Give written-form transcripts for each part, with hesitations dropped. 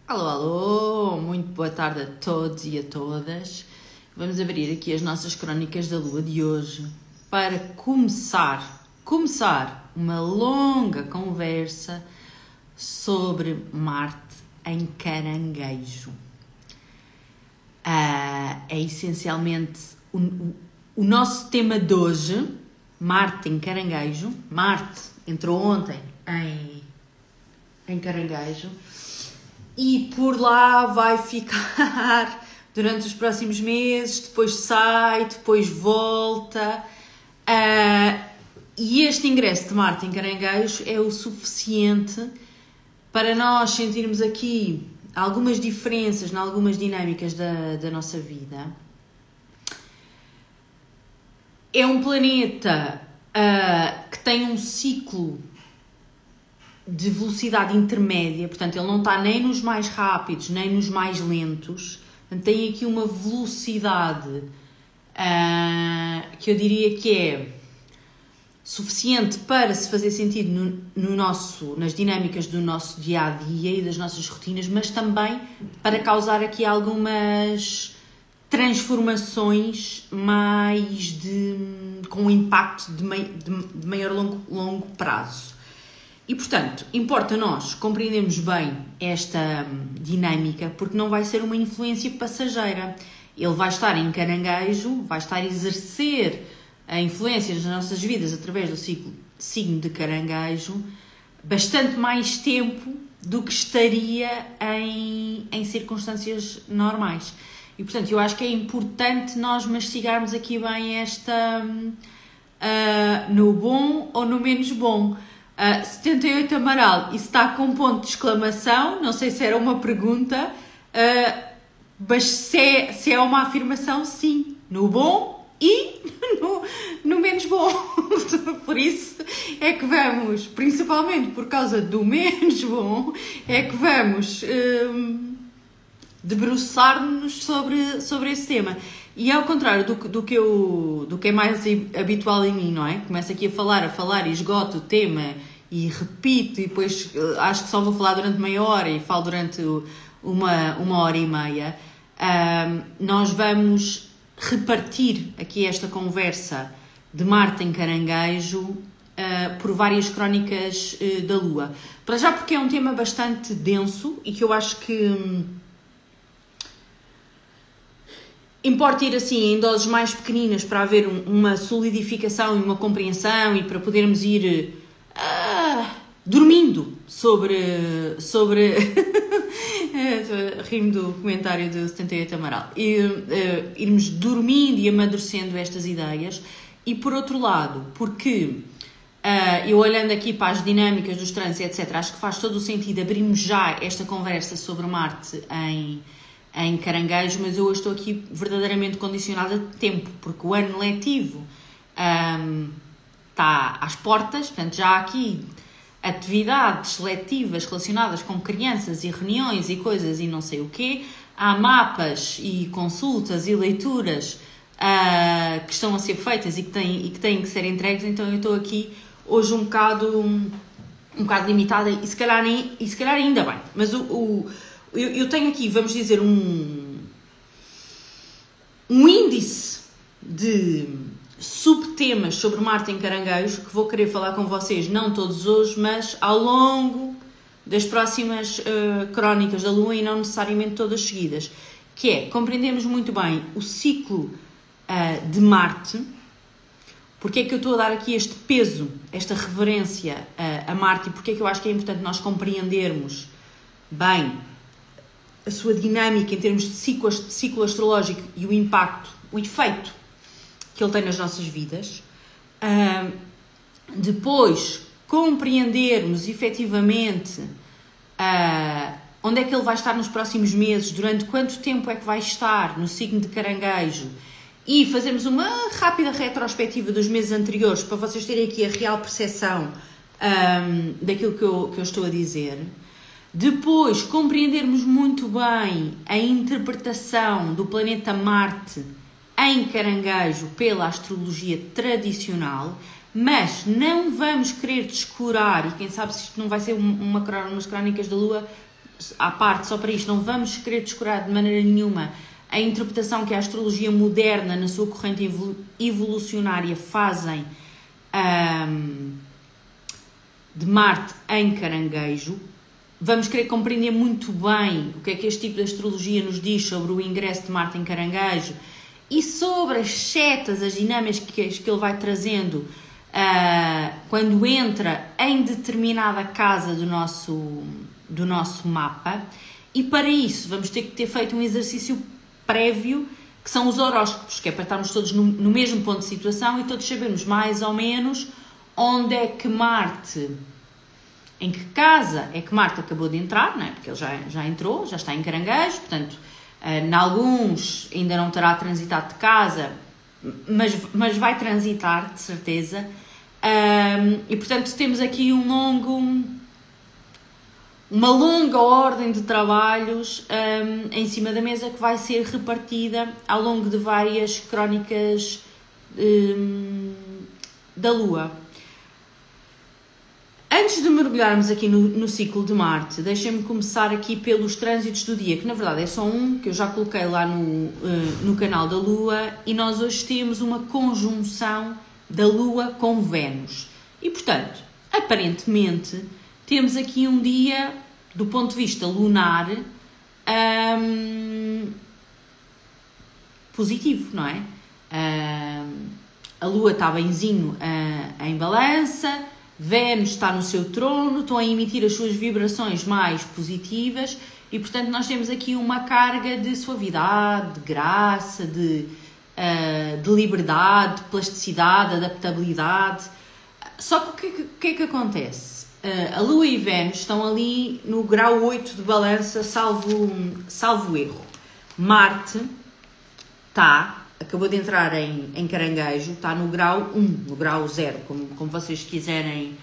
Alô, alô, muito boa tarde a todos e a todas. Vamos abrir aqui as nossas crónicas da Lua de hoje para começar uma longa conversa sobre Marte em Caranguejo. É essencialmente o nosso tema de hoje, Marte em Caranguejo. Marte entrou ontem em Caranguejo e por lá vai ficar durante os próximos meses, depois sai, depois volta. E este ingresso de Marte em Caranguejo é o suficiente para nós sentirmos aqui algumas diferenças em algumas dinâmicas da nossa vida. É um planeta que tem um ciclo de velocidade intermédia, portanto ele não está nem nos mais rápidos nem nos mais lentos, portanto, tem aqui uma velocidade que eu diria que é suficiente para se fazer sentido nas dinâmicas do nosso dia-a-dia e das nossas rotinas, mas também para causar aqui algumas transformações com um impacto de maior longo prazo. E, portanto, importa nós compreendermos bem esta dinâmica, porque não vai ser uma influência passageira. Ele vai estar em Caranguejo, vai estar a exercer a influência nas nossas vidas através do signo de Caranguejo bastante mais tempo do que estaria em circunstâncias normais. E, portanto, eu acho que é importante nós mastigarmos aqui bem esta no bom ou no menos bom. 78 Amaral, isso está com ponto de exclamação, não sei se era uma pergunta, mas se é uma afirmação, sim, no bom e no menos bom. Por isso é que vamos, principalmente por causa do menos bom, é que vamos debruçar-nos sobre esse tema. E ao contrário do que é mais habitual em mim, não é? Começo aqui a falar e esgoto o tema e repito e depois acho que só vou falar durante meia hora e falo durante uma hora e meia. Nós vamos repartir aqui esta conversa de Marte em Caranguejo por várias crónicas da Lua. Para já porque é um tema bastante denso e que eu acho que importa ir assim em doses mais pequeninas para haver uma solidificação e uma compreensão e para podermos ir dormindo sobre rimo do comentário do 78 Amaral, irmos dormindo e amadurecendo estas ideias. E por outro lado, porque eu olhando aqui para as dinâmicas dos trânsitos, etc., acho que faz todo o sentido abrirmos já esta conversa sobre Marte em Caranguejo, mas eu hoje estou aqui verdadeiramente condicionada de tempo, porque o ano letivo está às portas, portanto já há aqui atividades letivas relacionadas com crianças e reuniões e coisas e não sei o quê, há mapas e consultas e leituras que estão a ser feitas e que têm que ser entregues, então eu estou aqui hoje um bocado limitada e se calhar ainda bem, mas eu tenho aqui, vamos dizer, um índice de subtemas sobre Marte em Caranguejo que vou querer falar com vocês, não todos hoje, mas ao longo das próximas crónicas da Lua e não necessariamente todas seguidas, que é compreendermos muito bem o ciclo de Marte, porque é que eu estou a dar aqui este peso, esta reverência a Marte e porque é que eu acho que é importante nós compreendermos bem a sua dinâmica em termos de ciclo astrológico e o impacto, o efeito que ele tem nas nossas vidas. Depois, compreendermos efetivamente onde é que ele vai estar nos próximos meses, durante quanto tempo é que vai estar no signo de Caranguejo e fazermos uma rápida retrospectiva dos meses anteriores para vocês terem aqui a real percepção daquilo que eu estou a dizer. Depois, compreendermos muito bem a interpretação do planeta Marte em Caranguejo pela astrologia tradicional, mas não vamos querer descurar, e quem sabe se isto não vai ser umas crónicas da Lua à parte, só para isto, não vamos querer descurar de maneira nenhuma a interpretação que a astrologia moderna, na sua corrente evolucionária, fazem de Marte em Caranguejo. Vamos querer compreender muito bem o que é que este tipo de astrologia nos diz sobre o ingresso de Marte em Caranguejo e sobre as setas, as dinâmicas que ele vai trazendo quando entra em determinada casa do nosso mapa. E para isso vamos ter que ter feito um exercício prévio, que são os horóscopos, que é para estarmos todos no mesmo ponto de situação e todos sabemos mais ou menos onde é que Marte, em que casa é que Marte acabou de entrar, não é? Porque ele já entrou, já está em Caranguejo, portanto, em alguns ainda não terá transitado de casa, mas vai transitar, de certeza. E, portanto, temos aqui uma longa ordem de trabalhos em cima da mesa que vai ser repartida ao longo de várias crónicas da Lua. Antes de mergulharmos aqui no ciclo de Marte, deixem-me começar aqui pelos trânsitos do dia, que na verdade é só um, que eu já coloquei lá no canal da Lua, e nós hoje temos uma conjunção da Lua com Vênus. E, portanto, aparentemente, temos aqui um dia, do ponto de vista lunar, positivo, não é? A Lua está benzinho em Balança, Vênus está no seu trono, estão a emitir as suas vibrações mais positivas e, portanto, nós temos aqui uma carga de suavidade, de graça, de liberdade, de plasticidade, adaptabilidade. Só que o que é que acontece? A Lua e Vênus estão ali no grau 8 de Balança, salvo erro. Marte acabou de entrar em Caranguejo, está no grau 1, no grau 0, como vocês quiserem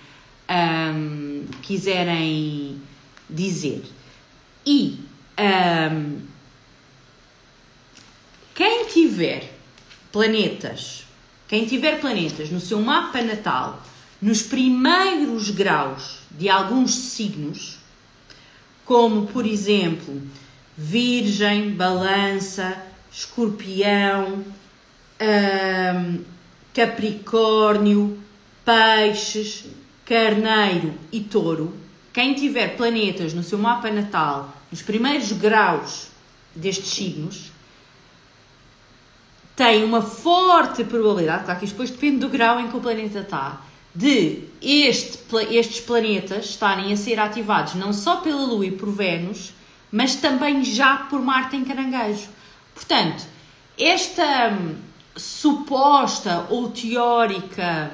dizer. E quem tiver planetas no seu mapa natal, nos primeiros graus de alguns signos, como, por exemplo, Virgem, Balança, Escorpião, Capricórnio, Peixes, Carneiro e Touro, quem tiver planetas no seu mapa natal, nos primeiros graus destes signos, tem uma forte probabilidade, claro que isto depois depende do grau em que o planeta está, de estes planetas estarem a ser ativados não só pela Lua e por Vênus, mas também já por Marte em Caranguejo. Portanto, esta suposta ou teórica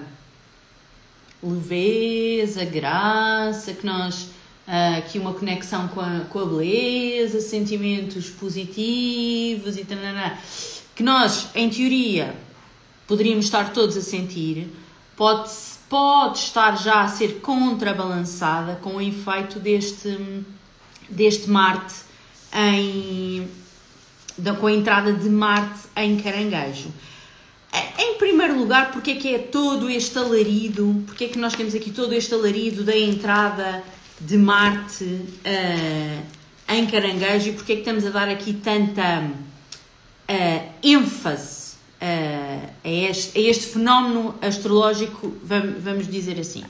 leveza, graça, que nós aqui uma conexão com a beleza, sentimentos positivos e tal, que nós, em teoria, poderíamos estar todos a sentir, pode estar já a ser contrabalançada com o efeito deste Marte com a entrada de Marte em Caranguejo. Em primeiro lugar, porque é que é todo este alarido, porque é que nós temos aqui todo este alarido da entrada de Marte em Caranguejo e porque é que estamos a dar aqui tanta ênfase a este fenómeno astrológico, vamos dizer assim.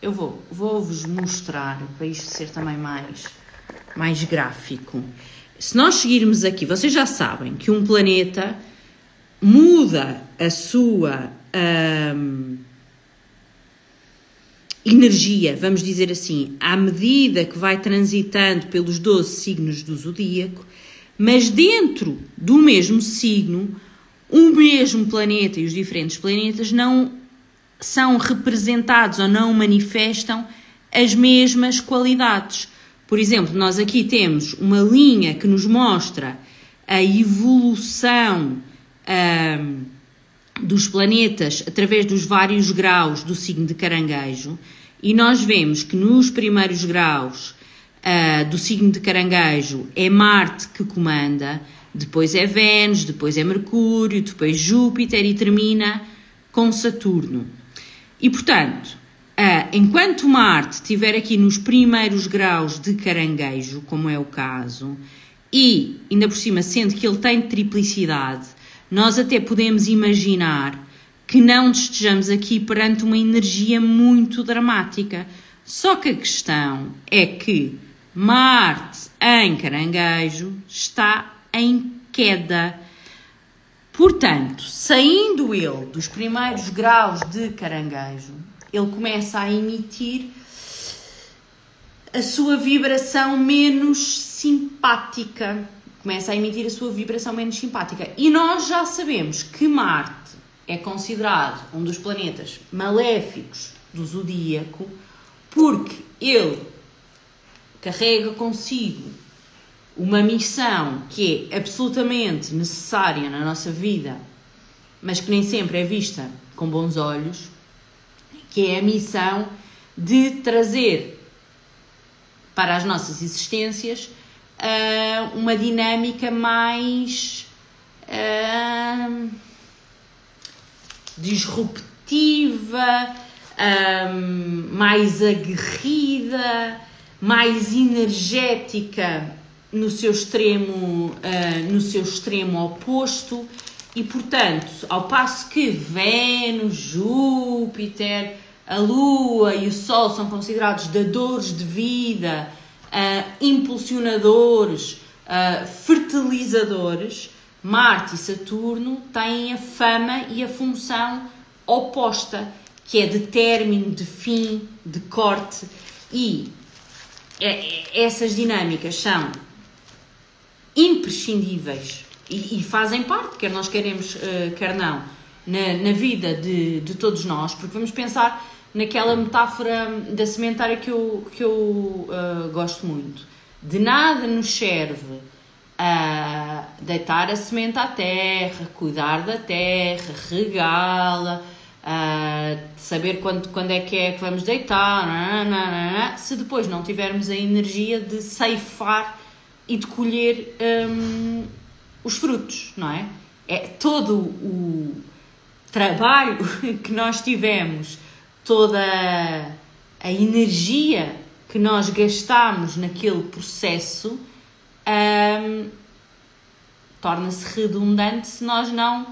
Eu vou-vos mostrar, para isto ser também mais gráfico. Se nós seguirmos aqui, vocês já sabem que um planeta muda a sua energia, vamos dizer assim, à medida que vai transitando pelos 12 signos do zodíaco, mas dentro do mesmo signo, o mesmo planeta e os diferentes planetas não são representados ou não manifestam as mesmas qualidades. Por exemplo, nós aqui temos uma linha que nos mostra a evolução dos planetas através dos vários graus do signo de Caranguejo e nós vemos que nos primeiros graus do signo de Caranguejo é Marte que comanda, depois é Vênus, depois é Mercúrio, depois Júpiter e termina com Saturno. E, portanto, Enquanto Marte estiver aqui nos primeiros graus de Caranguejo, como é o caso, e ainda por cima, sendo que ele tem triplicidade, nós até podemos imaginar que não estejamos aqui perante uma energia muito dramática. Só que a questão é que Marte em Caranguejo está em queda. Portanto, saindo ele dos primeiros graus de Caranguejo, ele começa a emitir a sua vibração menos simpática. E nós já sabemos que Marte é considerado um dos planetas maléficos do zodíaco, porque ele carrega consigo uma missão que é absolutamente necessária na nossa vida, mas que nem sempre é vista com bons olhos, que é a missão de trazer para as nossas existências uma dinâmica mais disruptiva, mais aguerrida, mais energética no seu extremo oposto. E, portanto, ao passo que Vênus, Júpiter, a Lua e o Sol são considerados dadores de vida, impulsionadores, fertilizadores, Marte e Saturno têm a fama e a função oposta, que é de término, de fim, de corte, e essas dinâmicas são imprescindíveis e fazem parte, quer nós queremos, quer não, na vida de todos nós, porque vamos pensar naquela metáfora da sementária que eu gosto muito. De nada nos serve deitar a semente à terra, cuidar da terra, regá-la, saber quando é que vamos deitar, se depois não tivermos a energia de ceifar e de colher os frutos, não é? É todo o trabalho que nós tivemos, toda a energia que nós gastamos naquele processo torna-se redundante se nós não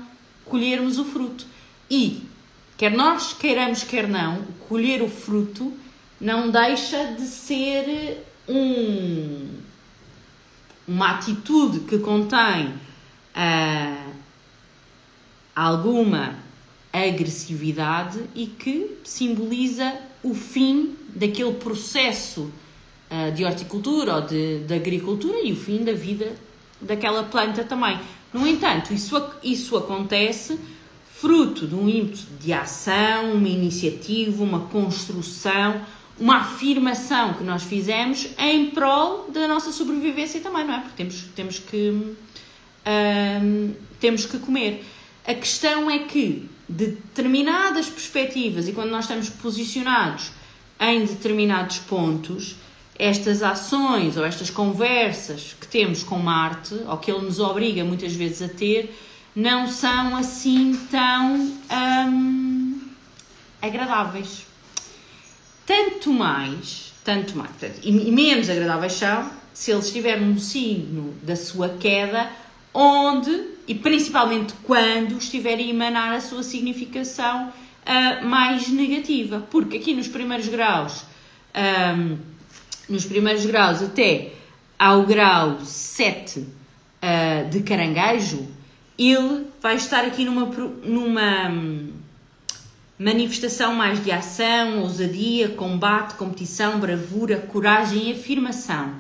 colhermos o fruto. E, quer nós queiramos, quer não, colher o fruto não deixa de ser uma atitude que contém alguma agressividade e que simboliza o fim daquele processo de horticultura ou de agricultura e o fim da vida daquela planta também. No entanto, isso acontece fruto de um ímpeto de ação, uma iniciativa, uma construção, uma afirmação que nós fizemos em prol da nossa sobrevivência também, não é? Porque temos que comer. A questão é que determinadas perspectivas e quando nós estamos posicionados em determinados pontos, estas ações ou estas conversas que temos com Marte, ou que ele nos obriga muitas vezes a ter, não são assim tão agradáveis. Tanto mais, portanto, e menos agradáveis são se ele estiver num signo da sua queda, onde, e principalmente quando, estiver a emanar a sua significação mais negativa. Porque aqui nos primeiros graus até ao grau 7 de Caranguejo, ele vai estar aqui numa manifestação mais de ação, ousadia, combate, competição, bravura, coragem e afirmação.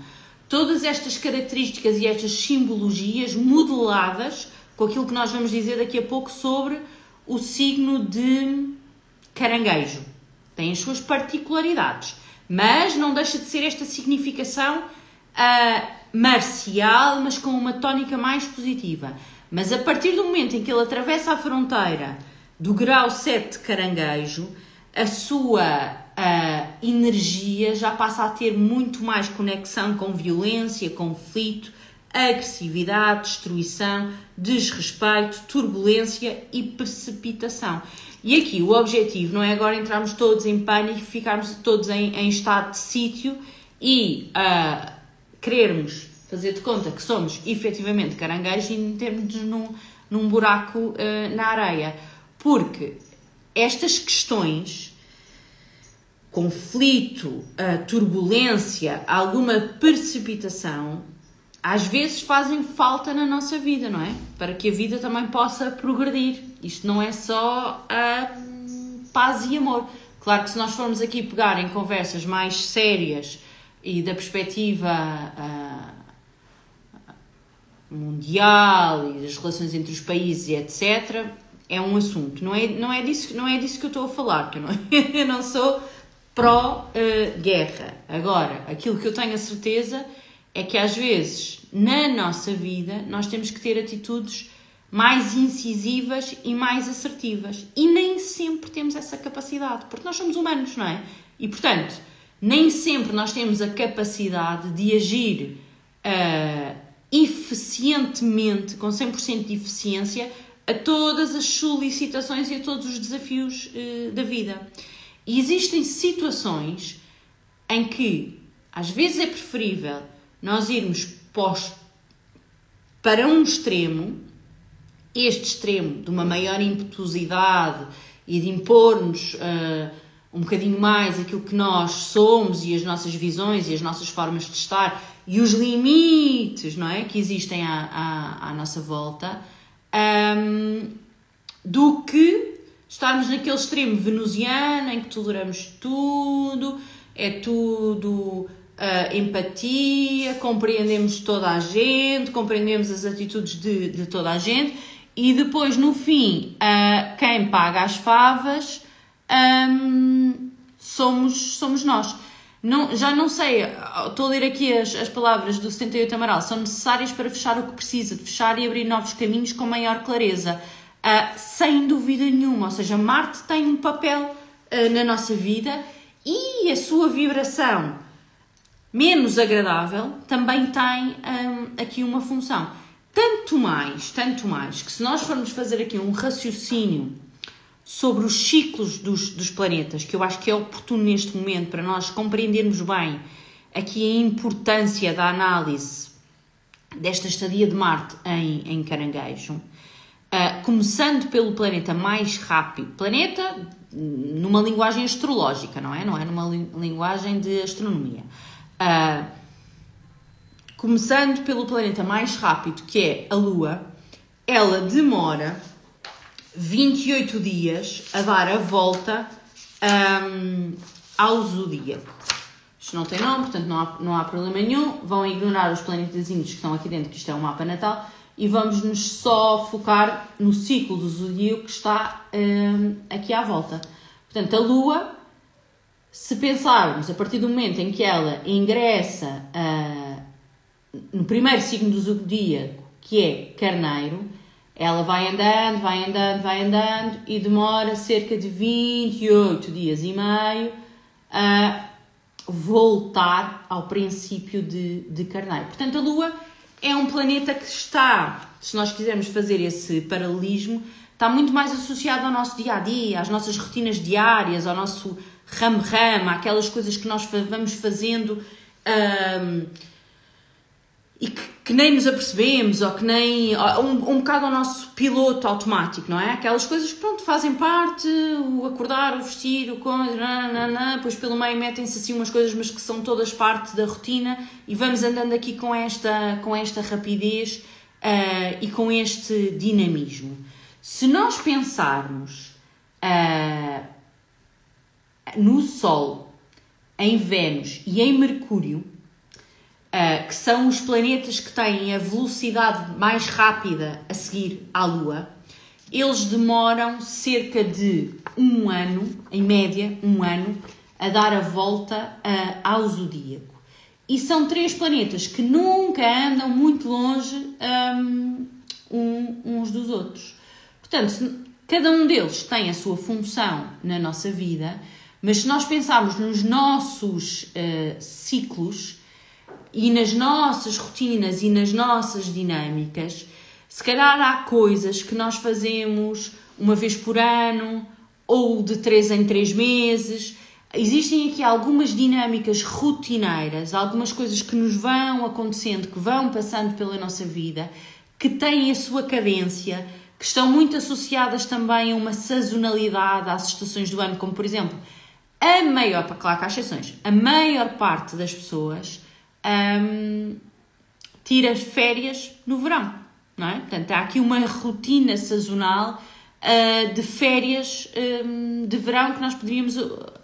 Todas estas características e estas simbologias modeladas com aquilo que nós vamos dizer daqui a pouco sobre o signo de Caranguejo. Tem as suas particularidades, mas não deixa de ser esta significação marcial, mas com uma tónica mais positiva. Mas a partir do momento em que ele atravessa a fronteira do grau 7 de Caranguejo, a sua energia já passa a ter muito mais conexão com violência, conflito, agressividade, destruição, desrespeito, turbulência e precipitação. E aqui o objetivo não é agora entrarmos todos em pânico, ficarmos todos em estado de sítio e querermos fazer de conta que somos efetivamente caranguejos e metermos-nos num buraco na areia. Porque estas questões, conflito, turbulência, alguma precipitação, às vezes fazem falta na nossa vida, não é? Para que a vida também possa progredir. Isto não é só paz e amor. Claro que se nós formos aqui pegar em conversas mais sérias e da perspectiva mundial e das relações entre os países e etc., é um assunto. Não é disso que eu estou a falar, que eu não sou pró-guerra. Agora, aquilo que eu tenho a certeza é que às vezes, na nossa vida, nós temos que ter atitudes mais incisivas e mais assertivas. E nem sempre temos essa capacidade, porque nós somos humanos, não é? E, portanto, nem sempre nós temos a capacidade de agir eficientemente, com 100% de eficiência, a todas as solicitações e a todos os desafios da vida. E existem situações em que, às vezes, é preferível nós irmos para um extremo, este extremo de uma maior impetuosidade e de impor-nos um bocadinho mais aquilo que nós somos e as nossas visões e as nossas formas de estar e os limites, não é, que existem à nossa volta, do que estarmos naquele extremo venusiano em que toleramos tudo, é tudo empatia, compreendemos toda a gente, compreendemos as atitudes de toda a gente e depois, no fim, quem paga as favas somos nós. Já não sei, estou a ler aqui as palavras do 78 Amaral, são necessárias para fechar o que precisa, de fechar e abrir novos caminhos com maior clareza. Sem dúvida nenhuma, ou seja, Marte tem um papel na nossa vida e a sua vibração menos agradável também tem aqui uma função. Tanto mais, que se nós formos fazer aqui um raciocínio sobre os ciclos dos planetas, que eu acho que é oportuno neste momento para nós compreendermos bem aqui a importância da análise desta estadia de Marte em Caranguejo, começando pelo planeta mais rápido, planeta numa linguagem astrológica, não é numa linguagem de astronomia, começando pelo planeta mais rápido, que é a Lua. Ela demora 28 dias a dar a volta ao zodíaco. Isto não tem nome, portanto não há problema nenhum. Vão ignorar os planetazinhos que estão aqui dentro, que isto é um mapa natal, e vamos nos só focar no ciclo do zodíaco que está aqui à volta. Portanto, a Lua, se pensarmos a partir do momento em que ela ingressa no primeiro signo do zodíaco, que é Carneiro, ela vai andando e demora cerca de 28 dias e meio a voltar ao princípio de Carneiro. Portanto, a Lua é um planeta que está, se nós quisermos fazer esse paralelismo, está muito mais associado ao nosso dia-a-dia, às nossas rotinas diárias, ao nosso ramo-ramo, aquelas coisas que nós vamos fazendo e que nem nos apercebemos, ou que nem um bocado ao nosso piloto automático, não é? Aquelas coisas que, pronto, fazem parte, o acordar, o vestir, o comer, depois pelo meio metem-se assim umas coisas, mas que são todas parte da rotina, e vamos andando aqui com esta rapidez e com este dinamismo. Se nós pensarmos no Sol, em Vênus e em Mercúrio, que são os planetas que têm a velocidade mais rápida a seguir à Lua, eles demoram cerca de um ano, em média, a dar a volta ao zodíaco. E são 3 planetas que nunca andam muito longe uns dos outros. Portanto, cada um deles tem a sua função na nossa vida, mas se nós pensarmos nos nossos ciclos, e nas nossas rotinas e nas nossas dinâmicas, se calhar há coisas que nós fazemos uma vez por ano ou de 3 em 3 meses. Existem aqui algumas dinâmicas rotineiras, algumas coisas que nos vão acontecendo, que vão passando pela nossa vida, que têm a sua cadência, que estão muito associadas também a uma sazonalidade às estações do ano, como por exemplo, claro que há exceções, a maior parte das pessoas tira férias no verão, não é? Portanto, há aqui uma rotina sazonal de férias de verão que nós poderíamos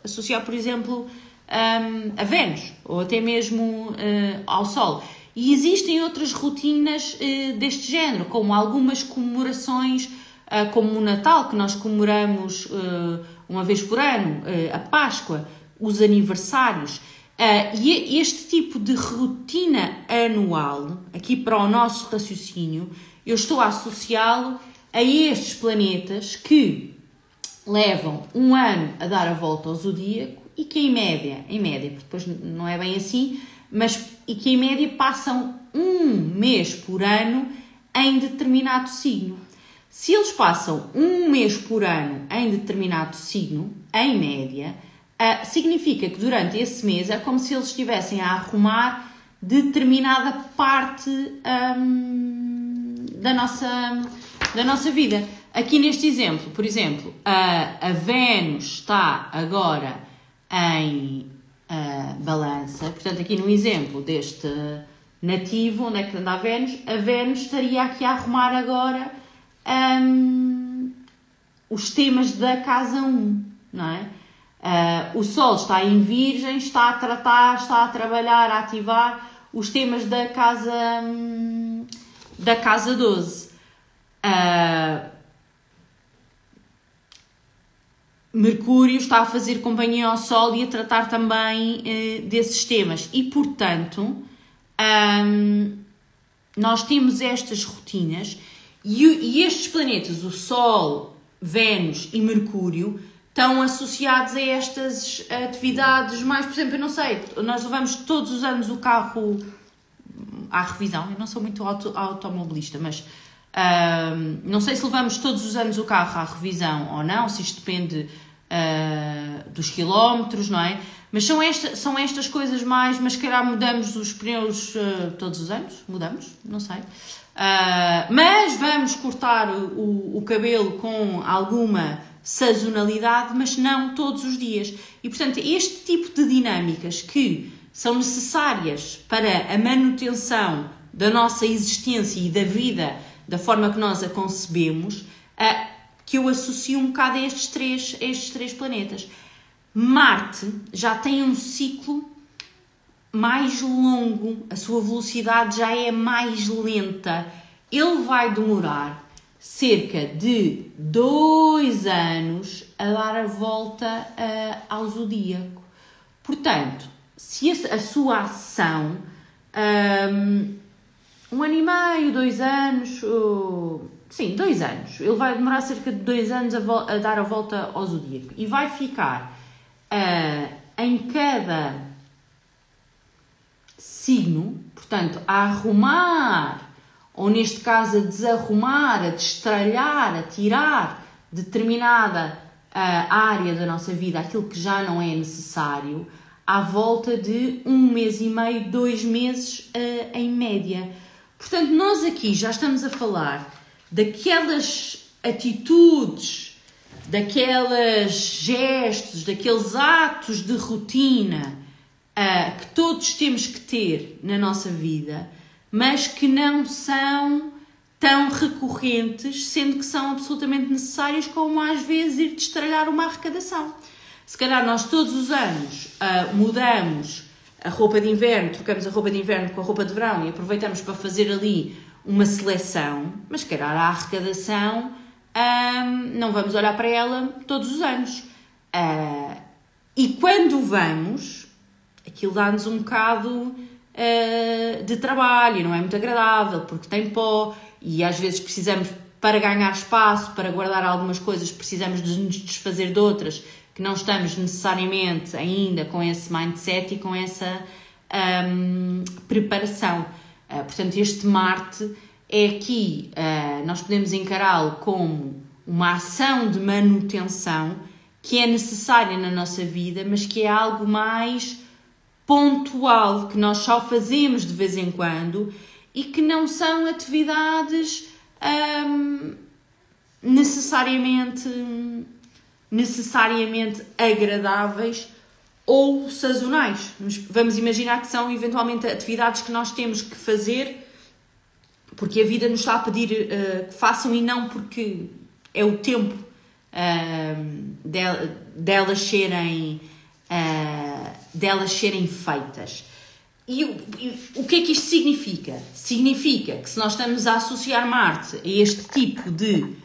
associar, por exemplo, a Vênus ou até mesmo ao Sol. E existem outras rotinas deste género, como algumas comemorações, como o Natal, que nós comemoramos uma vez por ano, a Páscoa, os aniversários. E este tipo de rotina anual, aqui para o nosso raciocínio, eu estou a associá-lo a estes planetas que levam um ano a dar a volta ao zodíaco e que em média, porque depois não é bem assim, e que em média passam um mês por ano em determinado signo. Se eles passam um mês por ano em determinado signo, em média, significa que durante esse mês é como se eles estivessem a arrumar determinada parte da nossa vida. Aqui neste exemplo, por exemplo, a Vênus está agora em balança, portanto aqui no exemplo deste nativo, onde é que anda a Vênus estaria aqui a arrumar agora os temas da casa 1, não é? O Sol está em Virgem, está a tratar, está a trabalhar, a ativar os temas da casa 12. Mercúrio está a fazer companhia ao Sol e a tratar também desses temas. E, portanto, nós temos estas rotinas e estes planetas, o Sol, Vênus e Mercúrio, estão associados a estas atividades mais, por exemplo, eu não sei, nós levamos todos os anos o carro à revisão. Eu não sou muito automobilista, mas não sei se levamos todos os anos o carro à revisão ou não, se isto depende dos quilómetros, não é? Mas são estas coisas mais, mas se calhar mudamos os pneus todos os anos, não sei. Mas vamos cortar o cabelo com alguma sazonalidade, mas não todos os dias. E, portanto, este tipo de dinâmicas que são necessárias para a manutenção da nossa existência e da vida da forma que nós a concebemos, que eu associo um bocado a estes três planetas. Marte já tem um ciclo mais longo, a sua velocidade já é mais lenta. Ele vai demorar cerca de 2 anos a dar a volta ao zodíaco. Portanto, se a sua ação, 1 ano e meio, 2 anos, sim, 2 anos, ele vai demorar cerca de 2 anos a dar a volta ao zodíaco e vai ficar em cada signo, portanto, a arrumar, ou neste caso a desarrumar, a destralhar, a tirar determinada área da nossa vida, aquilo que já não é necessário, à volta de 1 mês e meio, 2 meses em média. Portanto, nós aqui já estamos a falar daquelas atitudes, daqueles gestos, daqueles atos de rotina que todos temos que ter na nossa vida, mas que não são tão recorrentes, sendo que são absolutamente necessários, como às vezes ir destralhar uma arrecadação. Se calhar nós todos os anos mudamos a roupa de inverno, trocamos a roupa de inverno com a roupa de verão e aproveitamos para fazer ali uma seleção, mas se calhar a arrecadação não vamos olhar para ela todos os anos. E quando vamos, aquilo dá-nos um bocado de trabalho, não é muito agradável, porque tem pó e às vezes precisamos, para ganhar espaço, para guardar algumas coisas, precisamos de nos desfazer de outras que não estamos necessariamente ainda com esse mindset e com essa preparação. Portanto, este Marte é aqui, nós podemos encará-lo como uma ação de manutenção que é necessária na nossa vida, mas que é algo mais pontual, que nós só fazemos de vez em quando e que não são atividades necessariamente agradáveis ou sazonais. Vamos imaginar que são eventualmente atividades que nós temos que fazer porque a vida nos está a pedir que façam e não porque é o tempo delas serem feitas. E o que é que isto significa? Significa que se nós estamos a associar Marte a este tipo de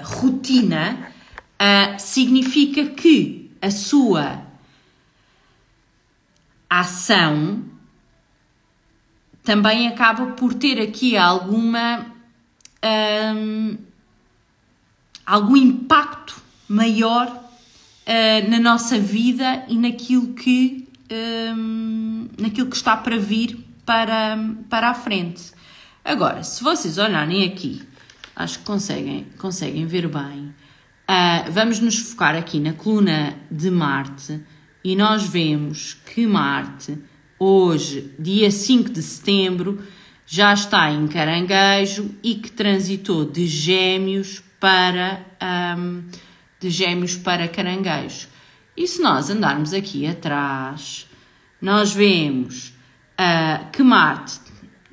rotina, significa que a sua ação também acaba por ter aqui algum impacto maior na nossa vida e naquilo que está para vir para a frente. Agora, se vocês olharem aqui, acho que conseguem ver bem, vamos nos focar aqui na coluna de Marte e nós vemos que Marte, hoje, dia 5 de setembro, já está em Caranguejo e que transitou de Gêmeos para Caranguejo. E se nós andarmos aqui atrás, nós vemos que Marte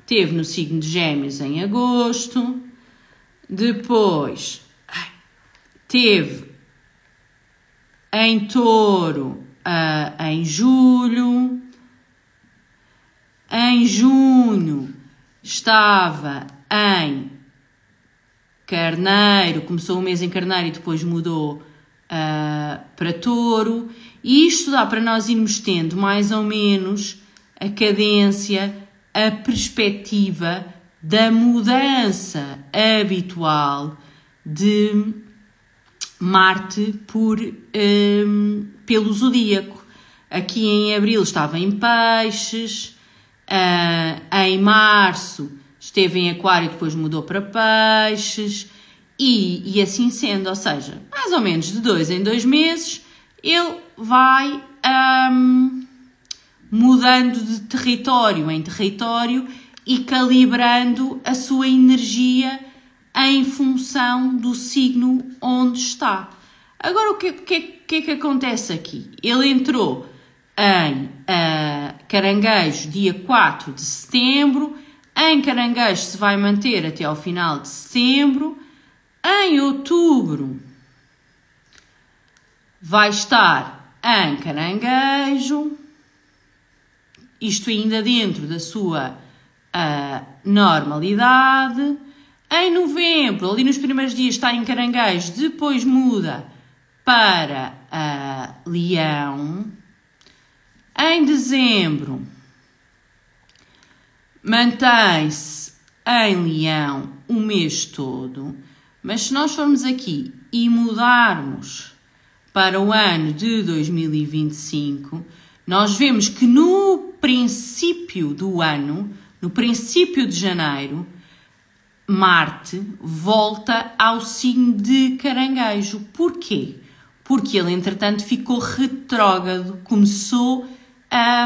esteve no signo de Gêmeos em agosto, depois teve em Touro em julho, em junho estava em Carneiro, começou o mês em Carneiro e depois mudou para Touro, e isto dá para nós irmos tendo mais ou menos a cadência, a perspectiva da mudança habitual de Marte pelo zodíaco. Aqui em abril estava em Peixes, em março esteve em Aquário e depois mudou para Peixes, e assim sendo, ou seja, mais ou menos de 2 em 2 meses, ele vai mudando de território em território e calibrando a sua energia em função do signo onde está. Agora, o que é que acontece aqui? Ele entrou em Caranguejo dia 4 de setembro, em Caranguejo se vai manter até ao final de setembro, em outubro vai estar em Caranguejo, isto ainda dentro da sua normalidade. Em novembro, ali nos primeiros dias está em Caranguejo, depois muda para Leão. Em dezembro mantém-se em Leão o mês todo, mas se nós formos aqui e mudarmos para o ano de 2025, nós vemos que no princípio do ano, no princípio de janeiro, Marte volta ao signo de Caranguejo. Porquê? Porque ele, entretanto, ficou retrógrado, começou a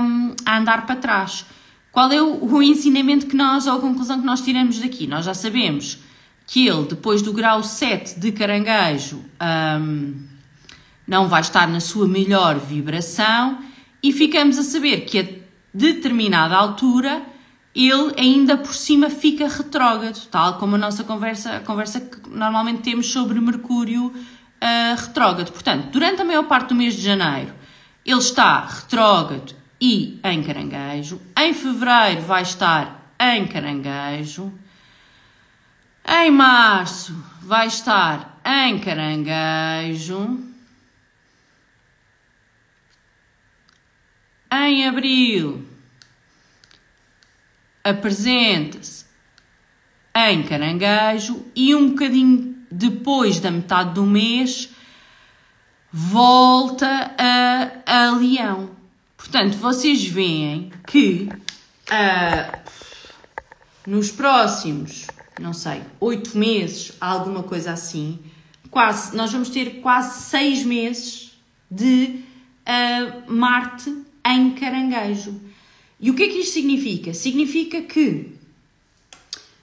andar para trás. Qual é o ensinamento que nós, ou a conclusão que nós tiramos daqui? Nós já sabemos que ele, depois do grau 7 de Caranguejo, não vai estar na sua melhor vibração, e ficamos a saber que a determinada altura ele ainda por cima fica retrógrado, tal como a conversa que normalmente temos sobre Mercúrio retrógrado. Portanto, durante a maior parte do mês de janeiro, ele está retrógrado e em Caranguejo. Em fevereiro vai estar em Caranguejo. Em março vai estar em Caranguejo. Em abril apresenta-se em Caranguejo e um bocadinho depois da metade do mês volta a Leão. Portanto, vocês veem que nos próximos, não sei, 8 meses, alguma coisa assim, nós vamos ter quase 6 meses de Marte em Caranguejo. E o que é que isto significa? Significa que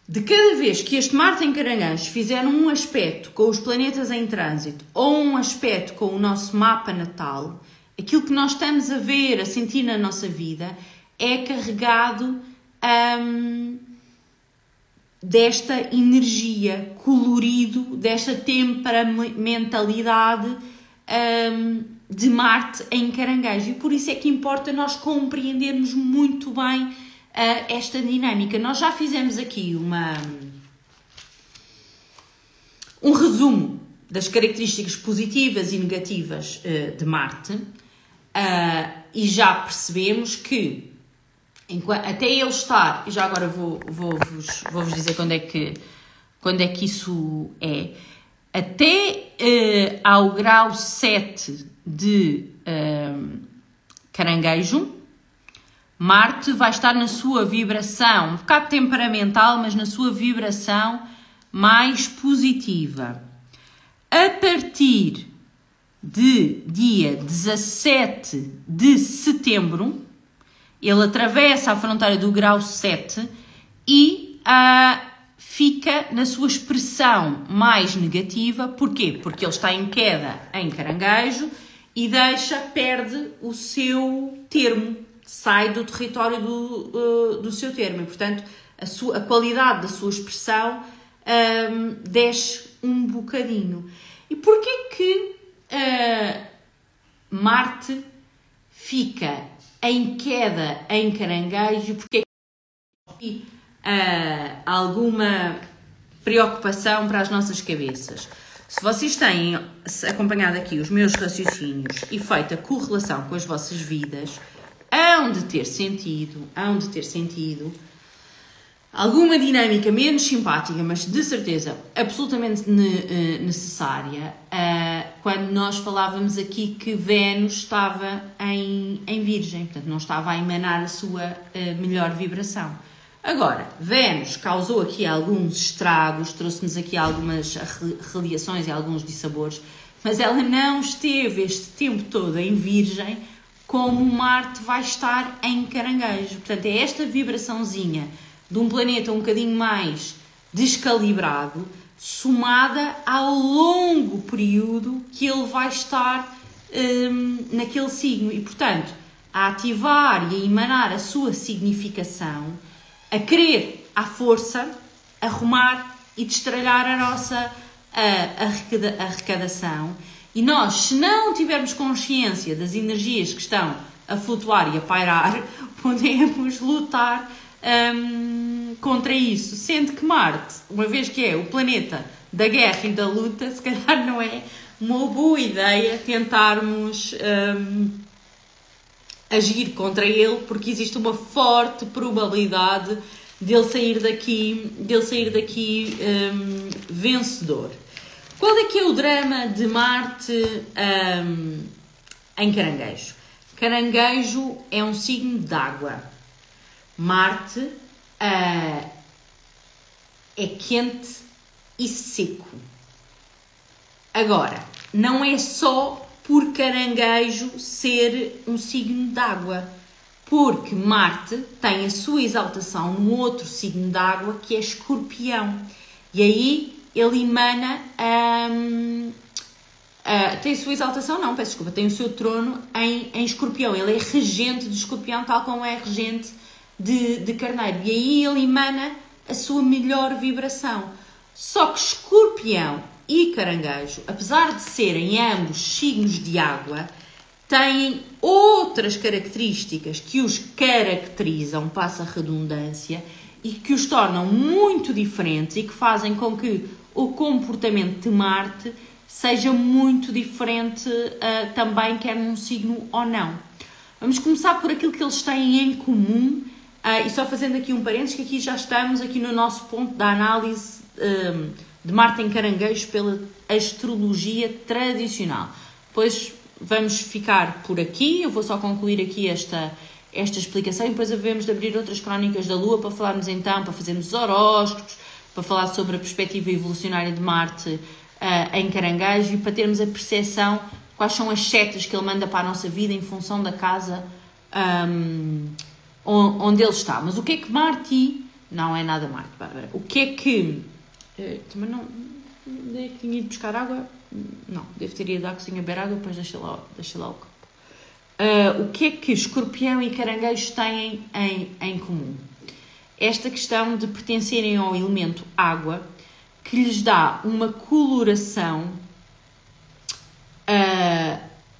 de cada vez que este Marte em Caranguejo fizer um aspecto com os planetas em trânsito ou um aspecto com o nosso mapa natal, aquilo que nós estamos a ver, a sentir na nossa vida é carregado desta energia, colorido, desta temperamentalidade de Marte em Caranguejo. E por isso é que importa nós compreendermos muito bem esta dinâmica. Nós já fizemos aqui um resumo das características positivas e negativas de Marte e já percebemos que até ele estar, e já agora vou-vos dizer quando é que isso é, até ao grau 7 de Caranguejo, Marte vai estar na sua vibração, um bocado temperamental, mas na sua vibração mais positiva. A partir de dia 17 de setembro, ele atravessa a fronteira do grau 7 e fica na sua expressão mais negativa. Porquê? Porque ele está em queda em Caranguejo e perde o seu termo, sai do território do seu termo. E, portanto, a qualidade da sua expressão desce um bocadinho. E porquê que Marte fica em queda em Caranguejo? Porque alguma preocupação para as nossas cabeças. Se vocês têm acompanhado aqui os meus raciocínios e feito a correlação com as vossas vidas, hão de ter sentido alguma dinâmica menos simpática, mas de certeza absolutamente necessária, quando nós falávamos aqui que Vênus estava em Virgem, portanto não estava a emanar a sua melhor vibração. Agora, Vênus causou aqui alguns estragos, trouxe-nos aqui algumas radiações e alguns dissabores, mas ela não esteve este tempo todo em Virgem, como Marte vai estar em Caranguejo. Portanto, é esta vibraçãozinha de um planeta um bocadinho mais descalibrado, somada ao longo período que ele vai estar naquele signo. E, portanto, a ativar e a emanar a sua significação, a querer à força arrumar e destralhar a nossa arrecadação. E nós, se não tivermos consciência das energias que estão a flutuar e a pairar, podemos lutar contra isso. Sendo que Marte, uma vez que é o planeta da guerra e da luta, se calhar não é uma boa ideia tentarmos agir contra ele, porque existe uma forte probabilidade dele sair daqui vencedor. Qual é que é o drama de Marte em Caranguejo? Caranguejo é um signo de água. Marte é quente e seco. Agora, não é só por Caranguejo ser um signo de água, porque Marte tem a sua exaltação num outro signo de água que é Escorpião. E aí ele emana... tem a sua exaltação? Não, peço desculpa. Tem o seu trono em Escorpião. Ele é regente de Escorpião, tal como é regente de Carneiro. E aí ele emana a sua melhor vibração. Só que Escorpião e Caranguejo, apesar de serem ambos signos de água, têm outras características que os caracterizam, passa a redundância, e que os tornam muito diferentes e que fazem com que o comportamento de Marte seja muito diferente também, quer num signo ou não. Vamos começar por aquilo que eles têm em comum, e só fazendo aqui um parênteses, que aqui já estamos aqui no nosso ponto da análise de Marte em Caranguejo pela astrologia tradicional. Depois vamos ficar por aqui. Eu vou só concluir aqui esta explicação e depois havemos de abrir outras crónicas da Lua para falarmos então, para fazermos os horóscopos, para falar sobre a perspectiva evolucionária de Marte em Caranguejo e para termos a percepção quais são as setas que ele manda para a nossa vida em função da casa onde ele está. Mas o que é que Marte... Não é nada Marte, Bárbara. O que é que... também não... Onde é que tinha ido buscar água? Não, devo ter ido à cozinha beber água, depois deixei lá o copo. O que é que Escorpião e Caranguejo têm em comum? Esta questão de pertencerem ao elemento água, que lhes dá uma coloração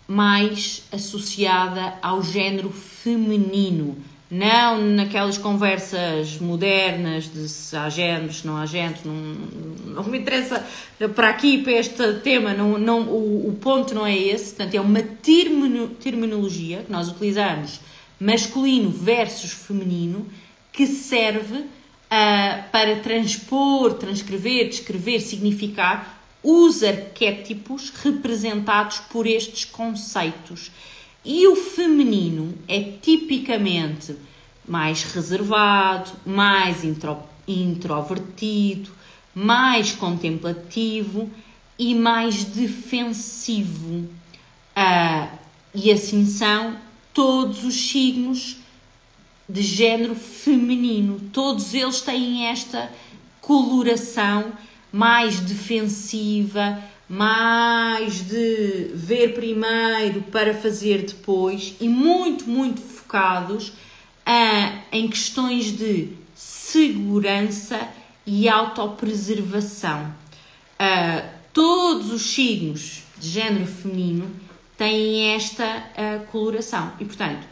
mais associada ao género feminino. Não naquelas conversas modernas de se há género, se não há género, não me interessa para aqui, para este tema, o ponto não é esse. Portanto, é uma terminologia que nós utilizamos, masculino versus feminino, que serve para transpor, transcrever, descrever, significar os arquétipos representados por estes conceitos. E o feminino é tipicamente mais reservado, mais introvertido, mais contemplativo e mais defensivo. E assim são todos os signos de género feminino. Todos eles têm esta coloração mais defensiva, mais de ver primeiro para fazer depois e muito, muito focados em questões de segurança e autopreservação. Todos os signos de género feminino têm esta coloração e, portanto,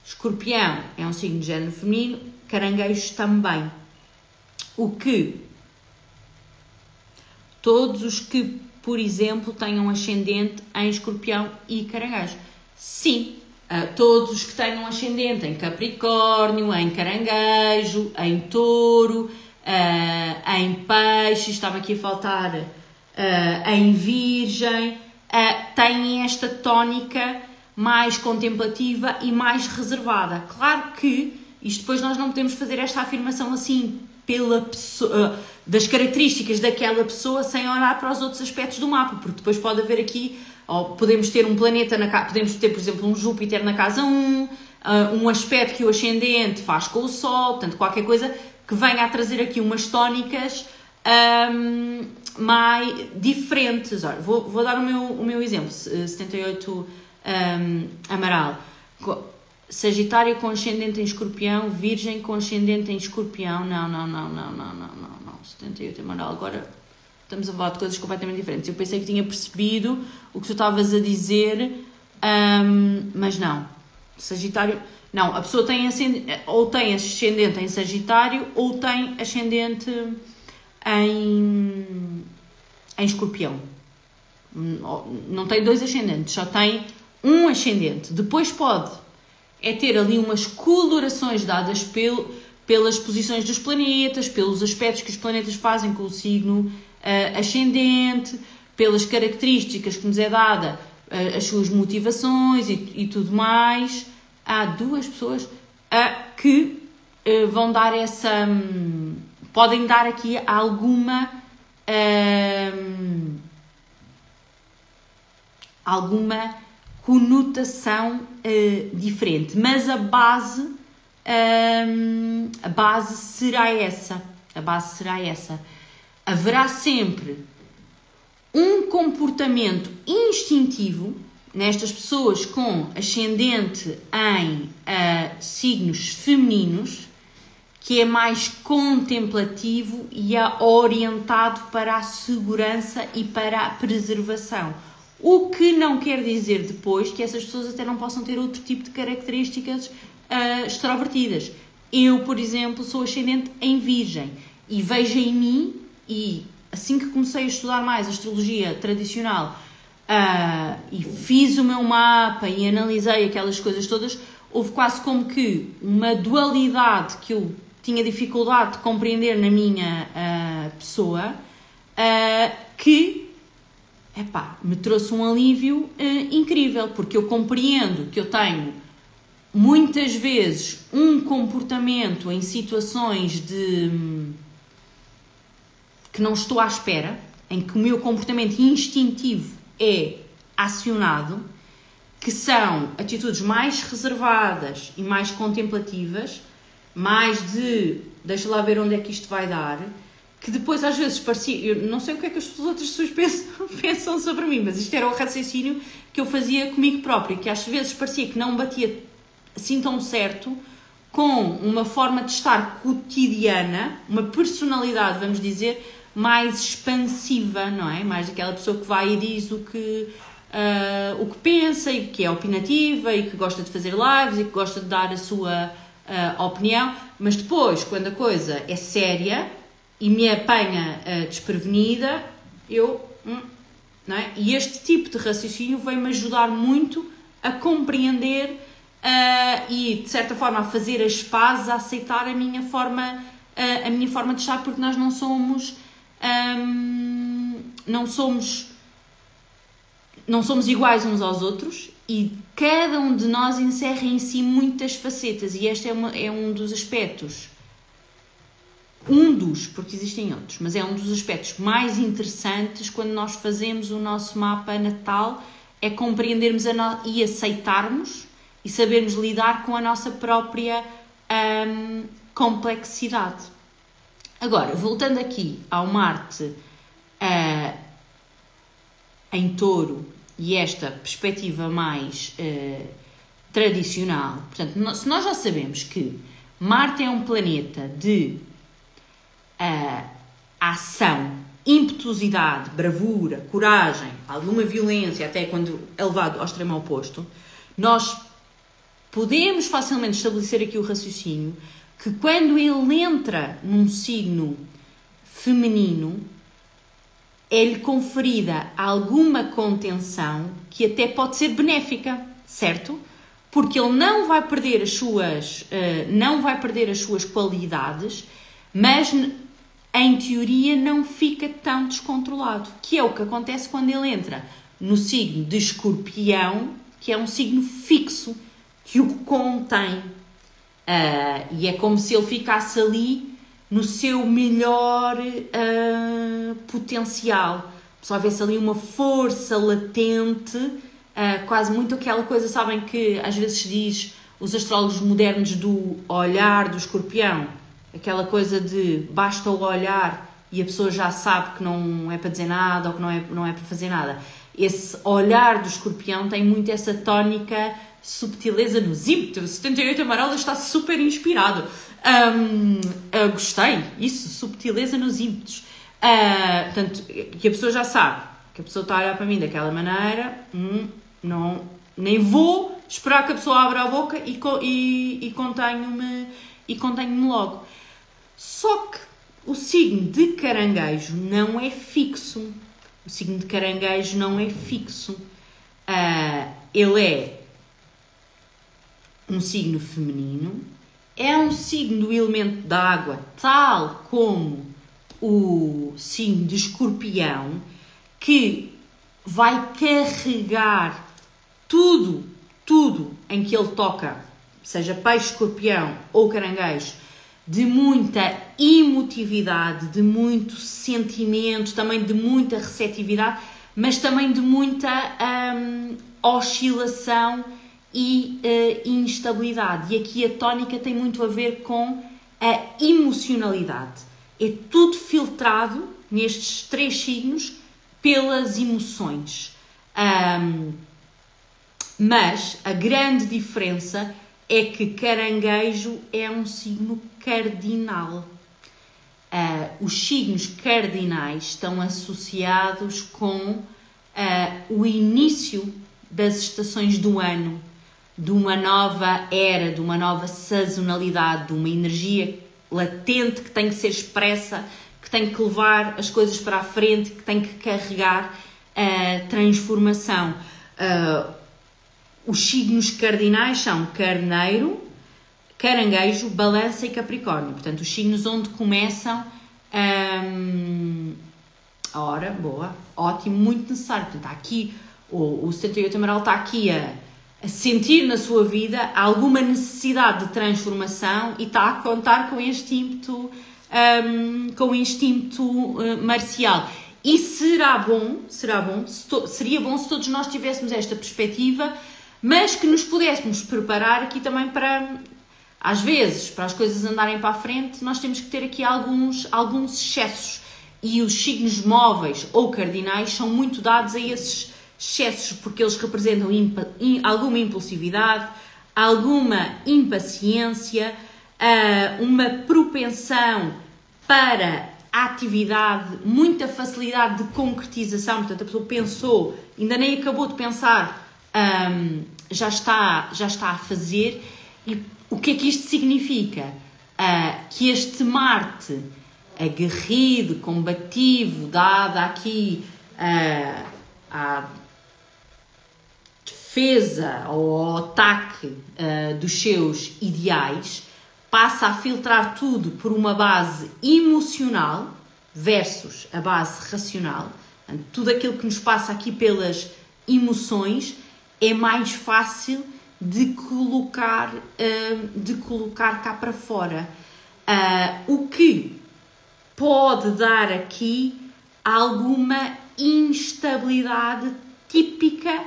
Escorpião é um signo de género feminino, Caranguejo também. O que todos os que, por exemplo, tenham ascendente em Escorpião e Caranguejo. Sim, todos os que tenham ascendente em Capricórnio, em Caranguejo, em Touro, em Peixe, estava aqui a faltar, em Virgem, têm esta tónica mais contemplativa e mais reservada. Claro que isto depois nós não podemos fazer esta afirmação assim pela pessoa, das características daquela pessoa sem olhar para os outros aspectos do mapa, porque depois pode haver aqui, ou podemos ter um planeta na casa, podemos ter, por exemplo, um Júpiter na casa 1, um aspecto que o ascendente faz com o Sol, portanto, qualquer coisa que venha a trazer aqui umas tónicas mais diferentes. Olha, vou dar o meu exemplo, 78 Amaral. Sagitário com ascendente em Escorpião, Virgem com ascendente em Escorpião. Não. 78 Amaral. Agora estamos a falar de coisas completamente diferentes. Eu pensei que tinha percebido o que tu estavas a dizer, mas não. Sagitário. Não, a pessoa tem ou tem ascendente em Sagitário ou tem ascendente em Escorpião. Não tem dois ascendentes, só tem um ascendente. Depois pode ter ali umas colorações dadas pelas posições dos planetas, pelos aspectos que os planetas fazem com o signo ascendente, pelas características que nos é dada, as suas motivações e tudo mais. Há duas pessoas que vão dar essa... podem dar aqui alguma conotação diferente, mas a base será essa. Haverá sempre um comportamento instintivo nestas pessoas com ascendente em signos femininos, que é mais contemplativo e orientado para a segurança e para a preservação. O que não quer dizer depois que essas pessoas até não possam ter outro tipo de características extrovertidas. Eu, por exemplo, sou ascendente em Virgem e vejo em mim, e assim que comecei a estudar mais a astrologia tradicional e fiz o meu mapa e analisei aquelas coisas todas, houve quase como que uma dualidade que eu tinha dificuldade de compreender na minha pessoa, que epá, me trouxe um alívio incrível, porque eu compreendo que eu tenho muitas vezes um comportamento em situações que não estou à espera, em que o meu comportamento instintivo é acionado, que são atitudes mais reservadas e mais contemplativas, mais de deixa lá ver onde é que isto vai dar, que depois às vezes parecia, eu não sei o que é que as outras pessoas pensam sobre mim, mas isto era o raciocínio que eu fazia comigo próprio, que às vezes parecia que não batia assim tão certo com uma forma de estar cotidiana, uma personalidade, vamos dizer, mais expansiva, não é? Mais aquela pessoa que vai e diz o que pensa e que é opinativa e que gosta de fazer lives e que gosta de dar a sua opinião, mas depois, quando a coisa é séria e me apanha desprevenida, não é? E este tipo de raciocínio veio-me ajudar muito a compreender e, de certa forma, a fazer as pazes, a aceitar a minha forma de estar, porque nós não somos iguais uns aos outros e cada um de nós encerra em si muitas facetas, e este é um dos aspectos, porque existem outros, mas é um dos aspectos mais interessantes quando nós fazemos o nosso mapa natal, é compreendermos e aceitarmos e sabermos lidar com a nossa própria complexidade. Agora, voltando aqui ao Marte em Touro e esta perspectiva mais tradicional, portanto, se nós já sabemos que Marte é um planeta de ação, impetuosidade, bravura, coragem, alguma violência, até quando é levado ao extremo oposto, nós podemos facilmente estabelecer aqui o raciocínio que quando ele entra num signo feminino, é-lhe conferida alguma contenção que até pode ser benéfica, certo? Porque ele não vai perder as suas qualidades, mas em teoria não fica tão descontrolado, que é o que acontece quando ele entra no signo de Escorpião, que é um signo fixo, que o contém. E é como se ele ficasse ali no seu melhor potencial. Só vê-se ali uma força latente, quase muito aquela coisa, sabem, que às vezes se diz, os astrólogos modernos, do olhar do Escorpião, aquela coisa de basta o olhar e a pessoa já sabe que não é para dizer nada ou que não é para fazer nada. Esse olhar do Escorpião tem muito essa tónica, subtileza nos ímpetos. 78 Amarelo está super inspirado. Gostei, isso, subtileza nos ímpetos. Portanto, que a pessoa já sabe que a pessoa está a olhar para mim daquela maneira, não, nem vou esperar que a pessoa abra a boca e contenho-me logo. Só que o signo de Caranguejo não é fixo. O signo de Caranguejo não é fixo. Ele é um signo feminino, é um signo do elemento da água, tal como o signo de Escorpião, que vai carregar tudo em que ele toca, seja peixe, escorpião ou caranguejo, de muita emotividade, de muito sentimento, também de muita receptividade, mas também de muita oscilação e instabilidade. E aqui a tónica tem muito a ver com a emocionalidade. É tudo filtrado nestes 3 signos pelas emoções. Mas a grande diferença é que Caranguejo é um signo cardinal. Os signos cardinais estão associados com o início das estações do ano, de uma nova era, de uma nova sazonalidade, de uma energia latente que tem que ser expressa, que tem que levar as coisas para a frente, que tem que carregar a transformação. Os signos cardinais são Carneiro, Caranguejo, Balança e Capricórnio. Portanto, os signos onde começam Ora, boa, ótimo, muito necessário. Portanto, está aqui, o 78 Amaral está aqui a sentir na sua vida alguma necessidade de transformação e está a contar com este ímpeto, marcial. E seria bom se todos nós tivéssemos esta perspectiva, mas que nos pudéssemos preparar aqui também para, às vezes, para as coisas andarem para a frente, nós temos que ter aqui alguns excessos. E os signos móveis ou cardinais são muito dados a esses excessos, porque eles representam alguma impulsividade, alguma impaciência, uma propensão para a atividade, muita facilidade de concretização. Portanto, a pessoa pensou, ainda nem acabou de pensar, já está a fazer. E o que é que isto significa? Que este Marte aguerrido, combativo, dado aqui à defesa ou ao ataque dos seus ideais, passa a filtrar tudo por uma base emocional versus a base racional. Portanto, tudo aquilo que nos passa aqui pelas emoções é mais fácil de colocar cá para fora. O que pode dar aqui alguma instabilidade típica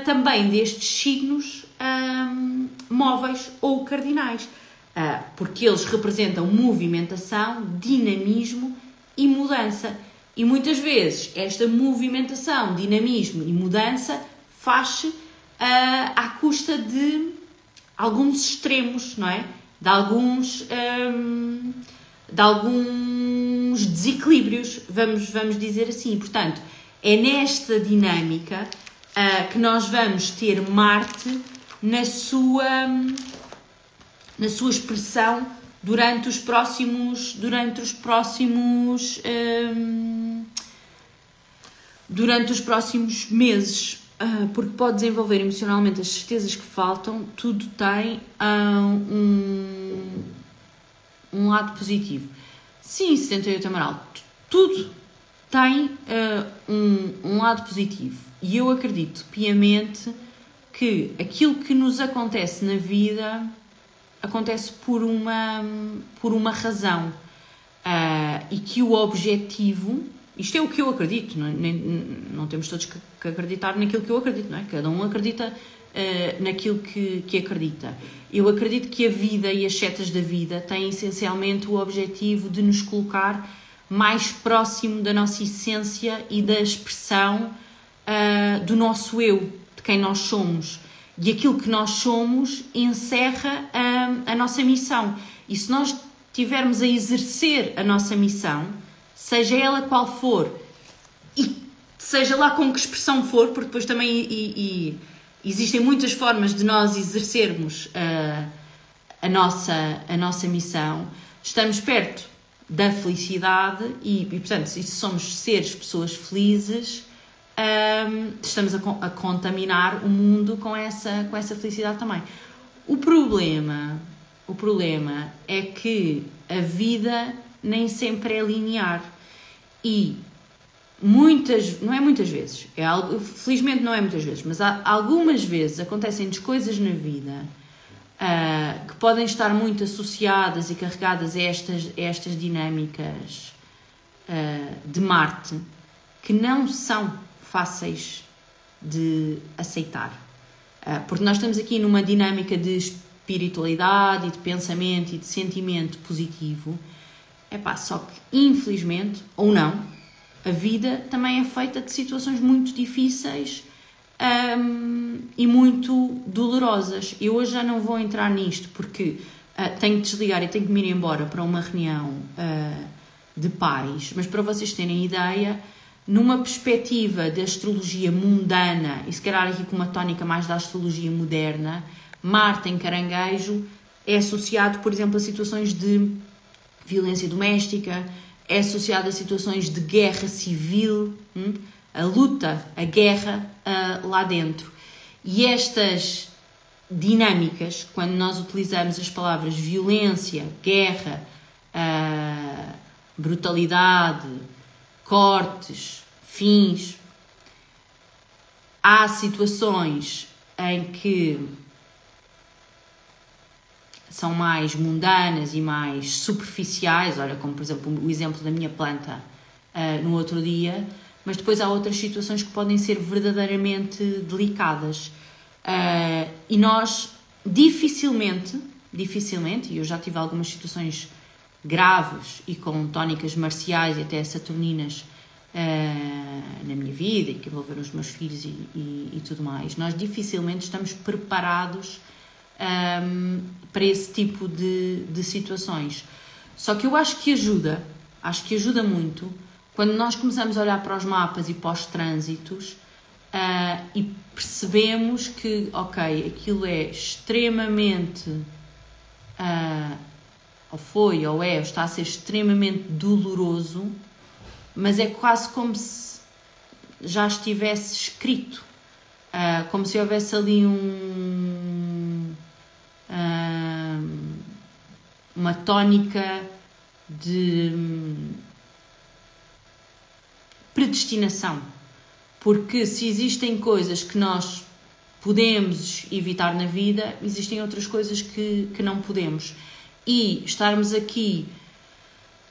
também destes signos móveis ou cardinais. Porque eles representam movimentação, dinamismo e mudança. E muitas vezes esta movimentação, dinamismo e mudança faz-se à custa de alguns extremos, não é? De alguns desequilíbrios, vamos dizer assim. Portanto, é nesta dinâmica que nós vamos ter Marte na sua expressão durante os próximos meses, porque pode desenvolver emocionalmente as certezas que faltam. Tudo tem um lado positivo. Sim, 78 Amaral, tudo tem um lado positivo, e eu acredito piamente que aquilo que nos acontece na vida acontece por uma razão, e que o objetivo, isto é o que eu acredito, não temos todos que acreditar naquilo que eu acredito, não é? Cada um acredita naquilo que acredita. Eu acredito que a vida e as setas da vida têm essencialmente o objetivo de nos colocar mais próximo da nossa essência e da expressão do nosso eu, de quem nós somos. E aquilo que nós somos encerra a nossa missão. E se nós estivermos a exercer a nossa missão, seja ela qual for, e seja lá com que expressão for, porque depois também existem muitas formas de nós exercermos a nossa missão, estamos perto da felicidade e portanto, se somos pessoas felizes, estamos a contaminar o mundo com essa felicidade também. O problema é que a vida nem sempre é linear e felizmente não é muitas vezes, mas algumas vezes acontecem coisas na vida que podem estar muito associadas e carregadas a estas dinâmicas de Marte, que não são fáceis de aceitar, porque nós estamos aqui numa dinâmica de espiritualidade e de pensamento e de sentimento positivo. Só que infelizmente, ou não, a vida também é feita de situações muito difíceis e muito dolorosas. Eu hoje já não vou entrar nisto porque tenho que desligar e tenho que me ir embora para uma reunião de pais, mas para vocês terem ideia, numa perspectiva da astrologia mundana, e se calhar aqui com uma tónica mais da astrologia moderna, Marte em Caranguejo é associado, por exemplo, a situações de violência doméstica, é associado a situações de guerra civil, a luta, a guerra lá dentro. E estas dinâmicas, quando nós utilizamos as palavras violência, guerra, brutalidade, cortes, fins. Há situações em que são mais mundanas e mais superficiais, olha, como por exemplo o exemplo da minha planta no outro dia, mas depois há outras situações que podem ser verdadeiramente delicadas. E nós dificilmente, e eu já tive algumas situações graves e com tónicas marciais e até saturninas na minha vida, e que envolveram os meus filhos e tudo mais, nós dificilmente estamos preparados para esse tipo de situações. Só que eu acho que ajuda muito quando nós começamos a olhar para os mapas e para os trânsitos e percebemos que, ok, aquilo é extremamente, ou foi, ou é, ou está a ser extremamente doloroso, mas é quase como se já estivesse escrito, como se houvesse ali uma tónica de predestinação, porque se existem coisas que nós podemos evitar na vida, existem outras coisas que não podemos, e estarmos aqui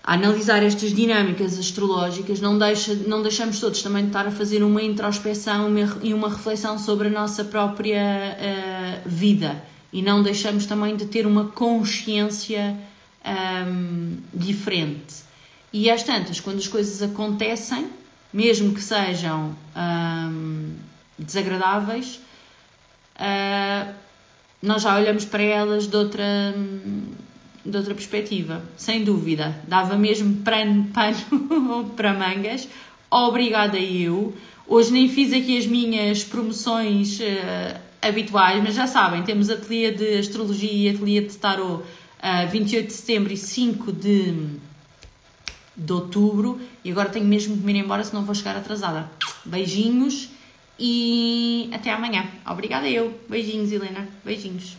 a analisar estas dinâmicas astrológicas não deixamos todos também de estar a fazer uma introspeção e uma reflexão sobre a nossa própria vida, e não deixamos também de ter uma consciência diferente. E às tantas, quando as coisas acontecem, mesmo que sejam desagradáveis, nós já olhamos para elas de outra perspectiva, sem dúvida. Dava mesmo pano para mangas. Obrigada eu. Hoje nem fiz aqui as minhas promoções habituais, mas já sabem, temos ateliê de astrologia e ateliê de tarot 28 de setembro e 5 de outubro, e agora tenho mesmo de me ir embora, senão vou chegar atrasada. Beijinhos e até amanhã. Obrigada eu. Beijinhos, Helena. Beijinhos.